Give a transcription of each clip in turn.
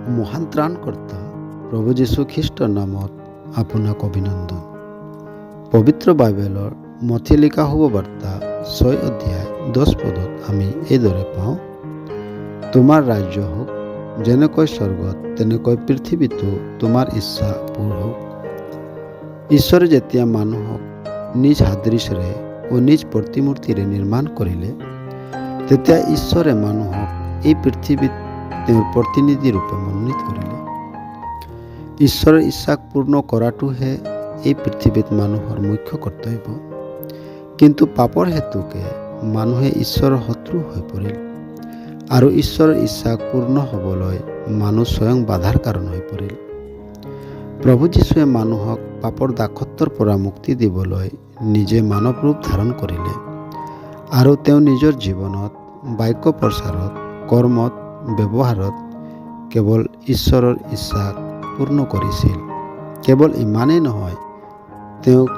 মহান ত্ৰাণকৰ্তা প্ৰভু যীশু খ্ৰীষ্টৰ নামত আপোনাক অভিনন্দন। পবিত্ৰ বাইবেলৰ মথি লিখা শুভবাৰ্তা 6 অধ্যায় 10 পদত আমি এইদৰে পাওঁ, তোমাৰ ৰাজ্য হওক, যেনেকৈ স্বৰ্গত তেনেকৈ পৃথিৱীতো তোমাৰ ইচ্ছা পূৰ হওক। ঈশ্বৰে যেতিয়া মানুহক নিজ সাদৃশ্যৰে ও নিজ প্ৰতিমূৰ্তিৰে নিৰ্মাণ কৰিলে, তেতিয়া ঈশ্বৰে মানুহক এই পৃথিৱীত তেওঁৰ প্ৰতিনিধি ৰূপে মনোনীত কৰিলে। ঈশ্বৰৰ ইচ্ছাক পূৰ্ণ কৰাটোহে এই পৃথিৱীত মানুহৰ মুখ্য কৰ্তব্য। কিন্তু পাপৰ হেতুকে মানুহে ঈশ্বৰৰ শত্ৰু হৈ পৰিল আৰু ঈশ্বৰৰ ইচ্ছাক পূৰ্ণ হ'বলৈ মানুহ স্বয়ং বাধাৰ কাৰণ হৈ পৰিল। প্ৰভু যীশুৱে মানুহক পাপৰ দাসত্বৰ পৰা মুক্তি দিবলৈ নিজে মানৱ ৰূপ ধাৰণ কৰিলে আৰু তেওঁ নিজৰ জীৱনত, বাক্য প্ৰচাৰত, কৰ্মত, ব্যৱহাৰত কেৱল ঈশ্বৰৰ ইচ্ছাক পূৰ্ণ কৰিছিল। কেৱল ইমানেই নহয়, তেওঁক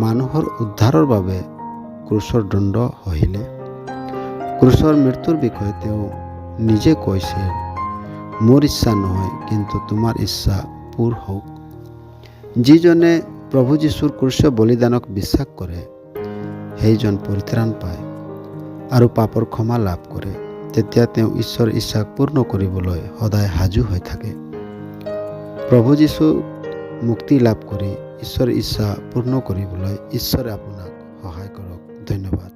মানুহৰ উদ্ধাৰৰ বাবে ক্ৰুচৰ দণ্ড সহিলে। ক্ৰুচৰ মৃত্যুৰ বিষয়ে তেওঁ নিজে কৈছিল, মোৰ ইচ্ছা নহয় কিন্তু তোমাৰ ইচ্ছা পূৰ হওক। যিজনে প্ৰভু যীশুৰ ক্ৰুচীয় বলিদানক বিশ্বাস কৰে, সেইজন পৰিত্ৰাণ পায় আৰু পাপৰ ক্ষমা লাভ কৰে। তেতিয়া তেওঁ ঈশ্বৰৰ ইচ্ছাক পূৰ্ণ কৰিবলৈ সদায় সাজু হৈ থাকে। প্ৰভু যীশু মুক্তি লাভ কৰি ঈশ্বৰৰ ইচ্ছা পূৰ্ণ কৰিবলৈ ঈশ্বৰে আপোনাক সহায় কৰক। ধন্যবাদ।